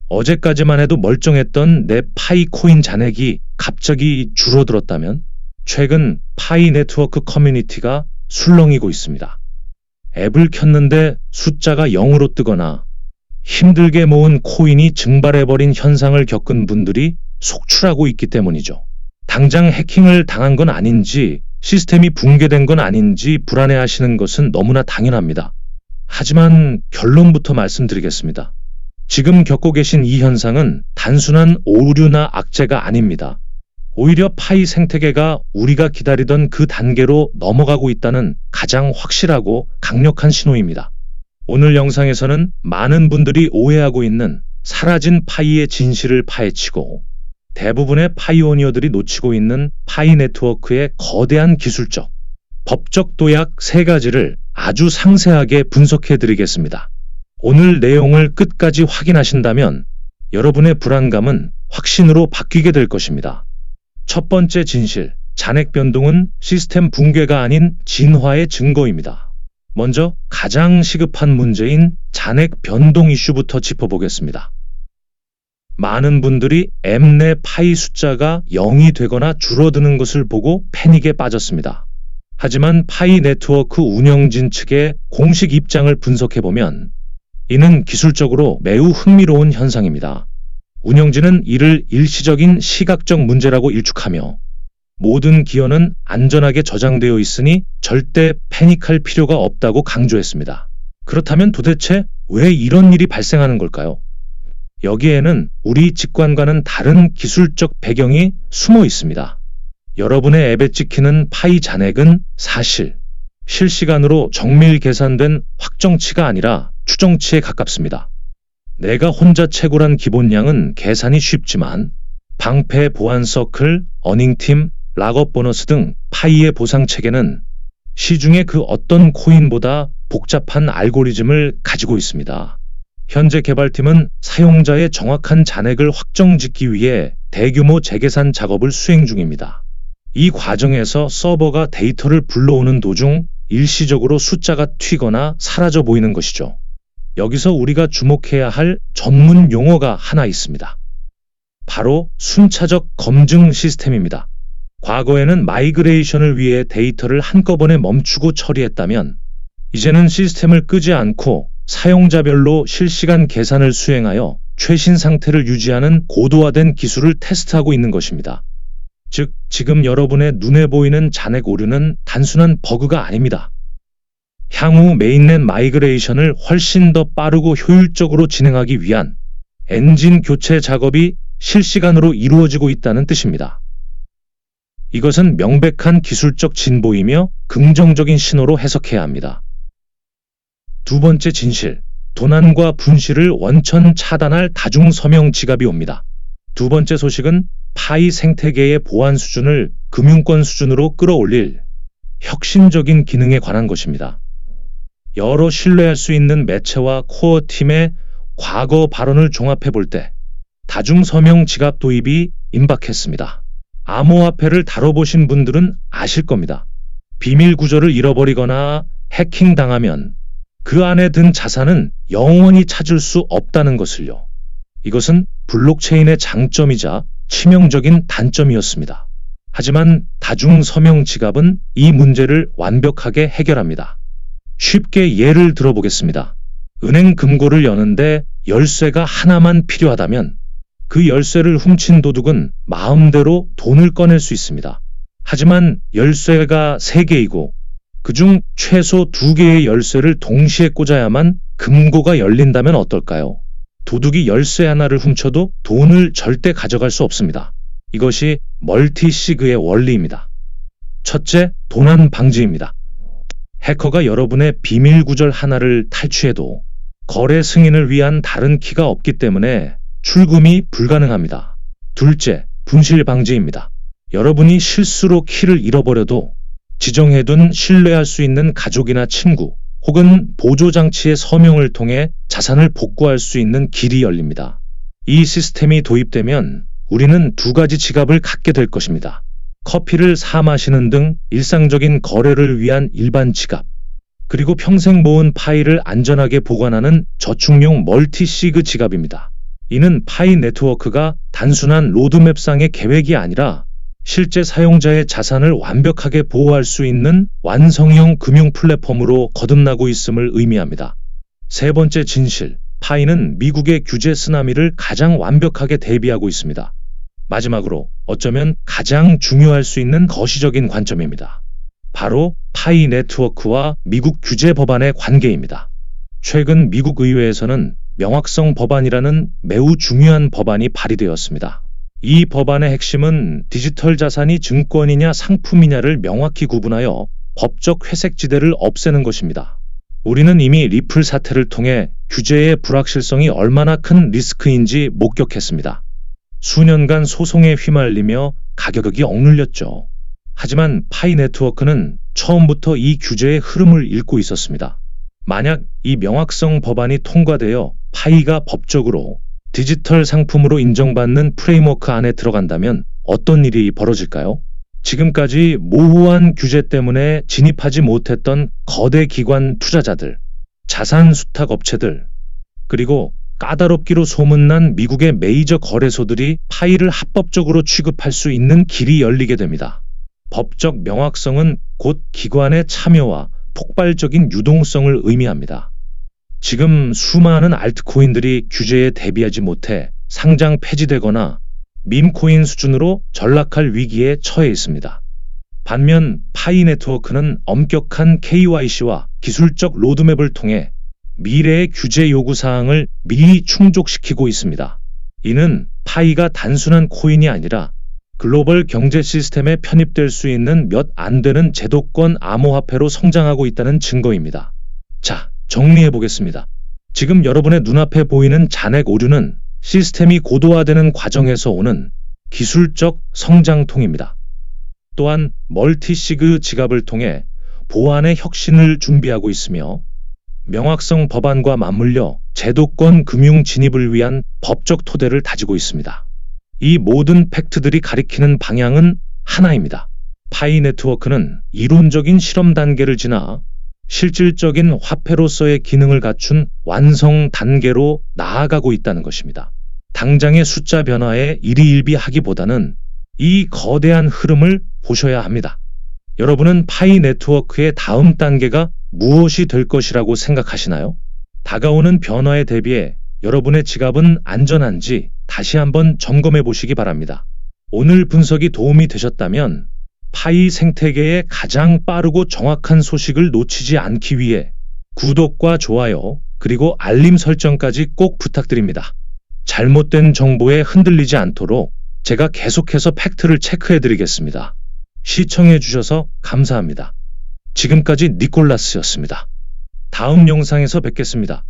어제까지만 해도 멀쩡했던 내 파이 코인 잔액이 갑자기 줄어들었다면 최근 파이 네트워크 커뮤니티가 술렁이고 있습니다. 앱을 켰는데 숫자가 0으로 뜨거나 힘들게 모은 코인이 증발해버린 현상을 겪은 분들이 속출하고 있기 때문이죠. 당장 해킹을 당한 건 아닌지 시스템이 붕괴된 건 아닌지 불안해하시는 것은 너무나 당연합니다. 하지만 결론부터 말씀드리겠습니다. 지금 겪고 계신 이 현상은 단순한 오류나 악재가 아닙니다. 오히려 파이 생태계가 우리가 기다리던 그 단계로 넘어가고 있다는 가장 확실하고 강력한 신호입니다. 오늘 영상에서는 많은 분들이 오해하고 있는 사라진 파이의 진실을 파헤치고 대부분의 파이오니어들이 놓치고 있는 파이 네트워크의 거대한 기술적, 법적 도약 3가지를 아주 상세하게 분석해 드리겠습니다. 오늘 내용을 끝까지 확인하신다면 여러분의 불안감은 확신으로 바뀌게 될 것입니다. 첫 번째 진실, 잔액 변동은 시스템 붕괴가 아닌 진화의 증거입니다. 먼저 가장 시급한 문제인 잔액 변동 이슈부터 짚어보겠습니다. 많은 분들이 앱 내 파이 숫자가 0이 되거나 줄어드는 것을 보고 패닉에 빠졌습니다. 하지만 파이 네트워크 운영진 측의 공식 입장을 분석해보면 이는 기술적으로 매우 흥미로운 현상입니다. 운영진은 이를 일시적인 시각적 문제라고 일축하며 모든 기여는 안전하게 저장되어 있으니 절대 패닉할 필요가 없다고 강조했습니다. 그렇다면 도대체 왜 이런 일이 발생하는 걸까요? 여기에는 우리 직관과는 다른 기술적 배경이 숨어 있습니다. 여러분의 앱에 찍히는 파이 잔액은 사실 실시간으로 정밀 계산된 확정치가 아니라 추정치에 가깝습니다. 내가 혼자 채굴한 기본량은 계산이 쉽지만 방패 보안 서클, 어닝팀, 락업 보너스 등 파이의 보상 체계는 시중의 그 어떤 코인보다 복잡한 알고리즘을 가지고 있습니다. 현재 개발팀은 사용자의 정확한 잔액을 확정짓기 위해 대규모 재계산 작업을 수행 중입니다. 이 과정에서 서버가 데이터를 불러오는 도중 일시적으로 숫자가 튀거나 사라져 보이는 것이죠. 여기서 우리가 주목해야 할 전문 용어가 하나 있습니다. 바로 순차적 검증 시스템입니다. 과거에는 마이그레이션을 위해 데이터를 한꺼번에 멈추고 처리했다면 이제는 시스템을 끄지 않고 사용자별로 실시간 계산을 수행하여 최신 상태를 유지하는 고도화된 기술을 테스트하고 있는 것입니다. 즉, 지금 여러분의 눈에 보이는 잔액 오류는 단순한 버그가 아닙니다. 향후 메인넷 마이그레이션을 훨씬 더 빠르고 효율적으로 진행하기 위한 엔진 교체 작업이 실시간으로 이루어지고 있다는 뜻입니다. 이것은 명백한 기술적 진보이며 긍정적인 신호로 해석해야 합니다. 두 번째 진실, 도난과 분실을 원천 차단할 다중 서명 지갑이 옵니다. 두 번째 소식은 파이 생태계의 보안 수준을 금융권 수준으로 끌어올릴 혁신적인 기능에 관한 것입니다. 여러 신뢰할 수 있는 매체와 코어 팀의 과거 발언을 종합해 볼 때 다중 서명 지갑 도입이 임박했습니다. 암호화폐를 다뤄보신 분들은 아실 겁니다. 비밀 구조를 잃어버리거나 해킹당하면 그 안에 든 자산은 영원히 찾을 수 없다는 것을요. 이것은 블록체인의 장점이자 치명적인 단점이었습니다. 하지만 다중 서명 지갑은 이 문제를 완벽하게 해결합니다. 쉽게 예를 들어보겠습니다. 은행 금고를 여는데 열쇠가 하나만 필요하다면 그 열쇠를 훔친 도둑은 마음대로 돈을 꺼낼 수 있습니다. 하지만 열쇠가 3개이고 그중 최소 2개의 열쇠를 동시에 꽂아야만 금고가 열린다면 어떨까요? 도둑이 열쇠 하나를 훔쳐도 돈을 절대 가져갈 수 없습니다. 이것이 멀티시그의 원리입니다. 첫째, 도난 방지입니다. 해커가 여러분의 비밀 구절 하나를 탈취해도 거래 승인을 위한 다른 키가 없기 때문에 출금이 불가능합니다. 둘째, 분실 방지입니다. 여러분이 실수로 키를 잃어버려도 지정해둔 신뢰할 수 있는 가족이나 친구 혹은 보조장치의 서명을 통해 자산을 복구할 수 있는 길이 열립니다. 이 시스템이 도입되면 우리는 2가지 지갑을 갖게 될 것입니다. 커피를 사 마시는 등 일상적인 거래를 위한 일반 지갑, 그리고 평생 모은 파일을 안전하게 보관하는 저축용 멀티시그 지갑입니다. 이는 파이 네트워크가 단순한 로드맵상의 계획이 아니라 실제 사용자의 자산을 완벽하게 보호할 수 있는 완성형 금융 플랫폼으로 거듭나고 있음을 의미합니다. 세 번째 진실, 파이는 미국의 규제 쓰나미를 가장 완벽하게 대비하고 있습니다. 마지막으로 어쩌면 가장 중요할 수 있는 거시적인 관점입니다. 바로 파이 네트워크와 미국 규제 법안의 관계입니다. 최근 미국 의회에서는 명확성 법안이라는 매우 중요한 법안이 발의되었습니다. 이 법안의 핵심은 디지털 자산이 증권이냐 상품이냐를 명확히 구분하여 법적 회색지대를 없애는 것입니다. 우리는 이미 리플 사태를 통해 규제의 불확실성이 얼마나 큰 리스크인지 목격했습니다. 수년간 소송에 휘말리며 가격이 억눌렸죠. 하지만 파이 네트워크는 처음부터 이 규제의 흐름을 읽고 있었습니다. 만약 이 명확성 법안이 통과되어 파이가 법적으로 디지털 상품으로 인정받는 프레임워크 안에 들어간다면 어떤 일이 벌어질까요? 지금까지 모호한 규제 때문에 진입하지 못했던 거대 기관 투자자들, 자산 수탁 업체들, 그리고 까다롭기로 소문난 미국의 메이저 거래소들이 파이를 합법적으로 취급할 수 있는 길이 열리게 됩니다. 법적 명확성은 곧 기관의 참여와 폭발적인 유동성을 의미합니다. 지금 수많은 알트코인들이 규제에 대비하지 못해 상장 폐지되거나 밈코인 수준으로 전락할 위기에 처해 있습니다. 반면 파이 네트워크는 엄격한 KYC와 기술적 로드맵을 통해 미래의 규제 요구사항을 미리 충족시키고 있습니다. 이는 파이가 단순한 코인이 아니라 글로벌 경제 시스템에 편입될 수 있는 몇 안 되는 제도권 암호화폐로 성장하고 있다는 증거입니다. 자, 정리해 보겠습니다. 지금 여러분의 눈앞에 보이는 잔액 오류는 시스템이 고도화되는 과정에서 오는 기술적 성장통입니다. 또한 멀티시그 지갑을 통해 보안의 혁신을 준비하고 있으며 명확성 법안과 맞물려 제도권 금융 진입을 위한 법적 토대를 다지고 있습니다. 이 모든 팩트들이 가리키는 방향은 하나입니다. 파이 네트워크는 이론적인 실험 단계를 지나 실질적인 화폐로서의 기능을 갖춘 완성 단계로 나아가고 있다는 것입니다. 당장의 숫자 변화에 일희일비하기보다는 이 거대한 흐름을 보셔야 합니다. 여러분은 파이 네트워크의 다음 단계가 무엇이 될 것이라고 생각하시나요? 다가오는 변화에 대비해 여러분의 지갑은 안전한지 다시 한번 점검해 보시기 바랍니다. 오늘 분석이 도움이 되셨다면 파이 생태계의 가장 빠르고 정확한 소식을 놓치지 않기 위해 구독과 좋아요, 그리고 알림 설정까지 꼭 부탁드립니다. 잘못된 정보에 흔들리지 않도록 제가 계속해서 팩트를 체크해 드리겠습니다. 시청해 주셔서 감사합니다. 지금까지 니콜라스였습니다. 다음 영상에서 뵙겠습니다.